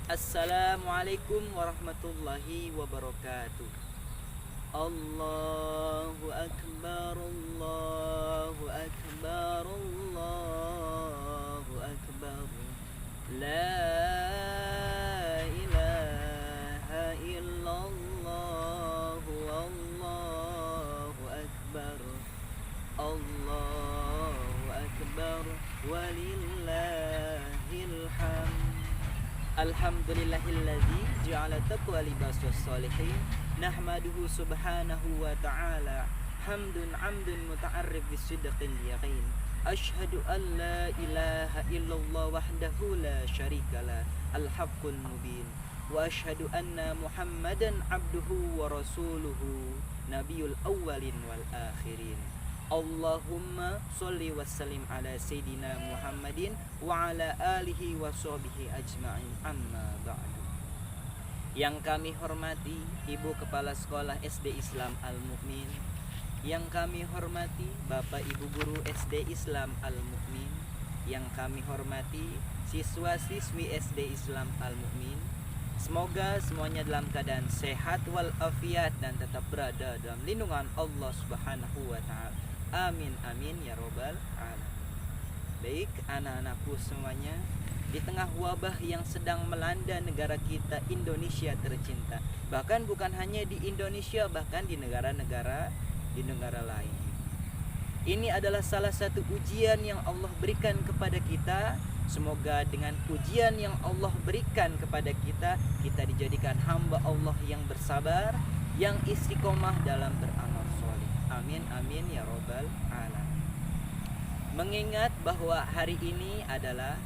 Assalamualaikum warahmatullahi wabarakatuh. Allahu akbar, Allahu akbar, Allahu akbar. La ilaha illallah, Allahu akbar. Allahu akbar, walillahil hamd. Alhamdulillahilladzi ja'ala taqwa libasus sholihin. Nahmaduhu subhanahu wa ta'ala hamdun amdun muta'arrif bisidqil yaqin. Ashhadu an la ilaha illallah wahdahu la syarikalah al-haqqul mubin. Wa ashhadu anna Muhammadan abduhu wa rasuluhu nabiyul awwalin wal akhirin. Allahumma sholli wa sallim ala Sayyidina Muhammadin wa ala alihi wa sahbihi ajma'in, amma ba'du. Yang kami hormati Ibu Kepala Sekolah SD Islam Al-Mukmin, yang kami hormati Bapak Ibu Guru SD Islam Al-Mukmin, yang kami hormati siswa-siswi SD Islam Al-Mukmin, semoga semuanya dalam keadaan sehat walafiat dan tetap berada dalam lindungan Allah Subhanahu wa ta'ala. Amin amin ya robbal alamin. Baik anak-anakku semuanya, di tengah wabah yang sedang melanda negara kita Indonesia tercinta, bahkan bukan hanya di Indonesia, bahkan di negara-negara lain, ini adalah salah satu ujian yang Allah berikan kepada kita. Semoga dengan ujian yang Allah berikan kepada kita, kita dijadikan hamba Allah yang bersabar, yang istiqomah dalam beramal soleh. Amin amin ya robbal alamin. Mengingat bahwa hari ini adalah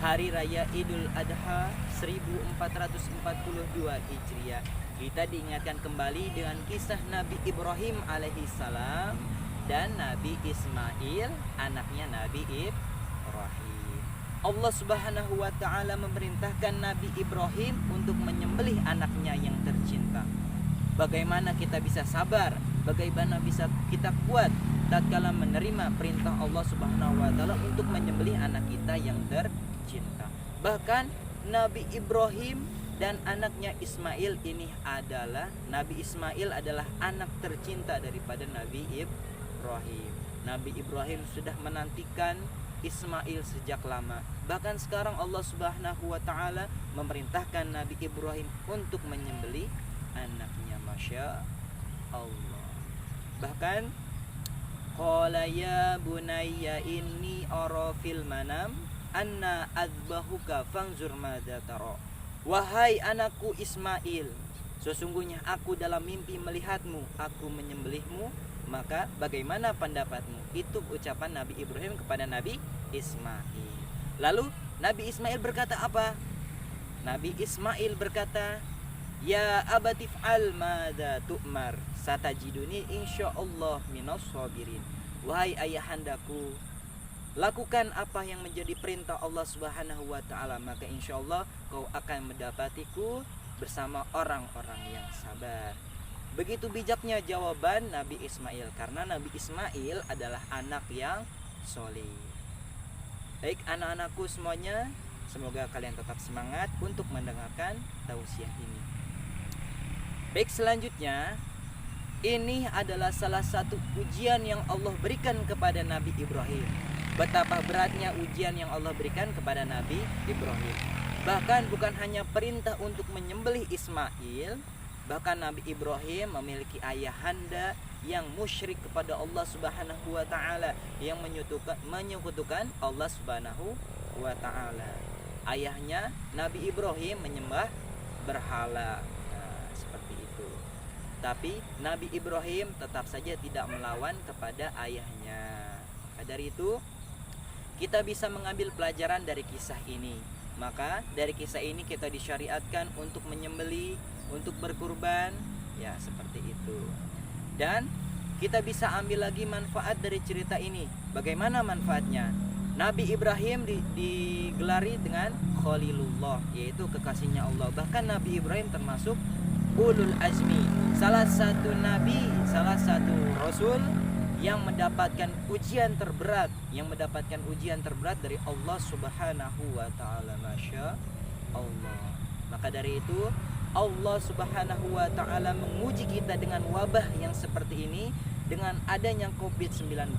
Hari Raya Idul Adha 1442 Hijriah, kita diingatkan kembali dengan kisah Nabi Ibrahim alaihissalam dan Nabi Ismail, anaknya Nabi Ibrahim. Allah Subhanahu wa ta'ala memerintahkan Nabi Ibrahim untuk menyembelih anaknya yang tercinta. Bagaimana kita bisa sabar? Bagaimana bisa kita kuat tatkala menerima perintah Allah Subhanahu wa ta'ala untuk menyembelih anak kita yang tercinta? Bahkan Nabi Ibrahim dan anaknya Ismail ini adalah Nabi Ismail adalah anak tercinta daripada Nabi Ibrahim. Nabi Ibrahim sudah menantikan Ismail sejak lama. Bahkan sekarang Allah Subhanahu wa ta'ala memerintahkan Nabi Ibrahim untuk menyembelih anaknya. Masya Allah. Bahkan qala ya bunayya inni ara fil manam anna adzbahuka fanzur madza tara. Wahai anakku Ismail, sesungguhnya aku dalam mimpi melihatmu, aku menyembelihmu, maka bagaimana pendapatmu? Itu ucapan Nabi Ibrahim kepada Nabi Ismail. Lalu Nabi Ismail berkata apa? Nabi Ismail berkata, ya abatif al madza tu'mar satajiduni insyaallah minas sabirin. Wahai ayahandaku, lakukan apa yang menjadi perintah Allah Subhanahu wa ta'ala, maka insyaallah kau akan mendapatiku bersama orang-orang yang sabar. Begitu bijaknya jawaban Nabi Ismail, karena Nabi Ismail adalah anak yang soleh. Baik anak-anakku semuanya, semoga kalian tetap semangat untuk mendengarkan tausiah ini. Baik, selanjutnya, ini adalah salah satu ujian yang Allah berikan kepada Nabi Ibrahim. Betapa beratnya ujian yang Allah berikan kepada Nabi Ibrahim. Bahkan bukan hanya perintah untuk menyembelih Ismail, bahkan Nabi Ibrahim memiliki ayahanda yang musyrik kepada Allah Subhanahu wa ta'ala, yang menyekutukan Allah Subhanahu wa ta'ala. Ayahnya Nabi Ibrahim menyembah berhala. Tapi Nabi Ibrahim tetap saja tidak melawan kepada ayahnya. Dari itu kita bisa mengambil pelajaran dari kisah ini. Maka dari kisah ini kita disyariatkan untuk menyembelih, untuk berkurban, ya seperti itu. Dan kita bisa ambil lagi manfaat dari cerita ini. Bagaimana manfaatnya? Nabi Ibrahim digelari dengan Khalilullah, yaitu kekasihnya Allah. Bahkan Nabi Ibrahim termasuk ulul azmi, salah satu nabi, salah satu rasul yang mendapatkan ujian terberat, dari Allah Subhanahu wa taala. Masya Allah. Maka dari itu Allah Subhanahu wa taala menguji kita dengan wabah yang seperti ini, dengan adanya Covid-19.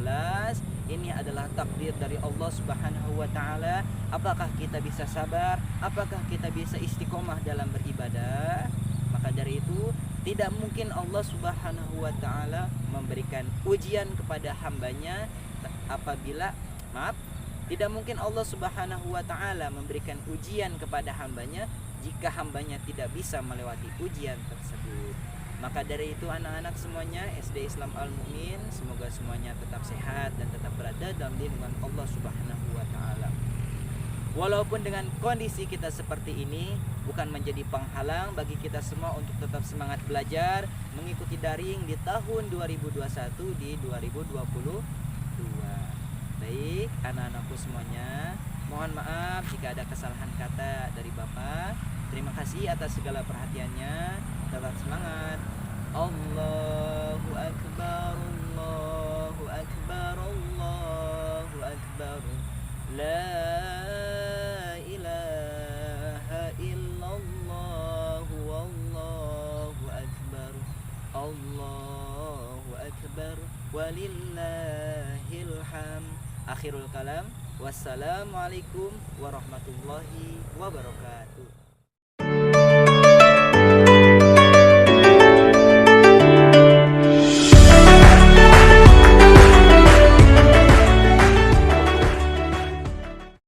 Ini adalah takdir dari Allah Subhanahu wa taala. Apakah kita bisa sabar? Apakah kita bisa istiqomah dalam beribadah? Maka dari itu tidak mungkin Allah Subhanahu wa taala memberikan ujian kepada hambanya tidak mungkin Allah Subhanahu wa taala memberikan ujian kepada hambanya jika hambanya tidak bisa melewati ujian tersebut. Maka dari itu anak-anak semuanya SD Islam Al-Mu'min, semoga semuanya tetap sehat dan tetap berada dalam lindungan Allah Subhanahu wa taala. Walaupun dengan kondisi kita seperti ini bukan menjadi penghalang bagi kita semua untuk tetap semangat belajar, mengikuti daring di tahun 2021 di 2022. Baik, anak-anakku semuanya, mohon maaf jika ada kesalahan kata dari Bapak. Terima kasih atas segala perhatiannya. Tetap semangat. Allahu Akbar, Allahu Akbar, Allahu Akbar. La ilaha illallah, wallahu akbar. Allahu Akbar, walillahil hamd. Akhirul kalam. Wassalamualaikum warahmatullahi wabarakatuh.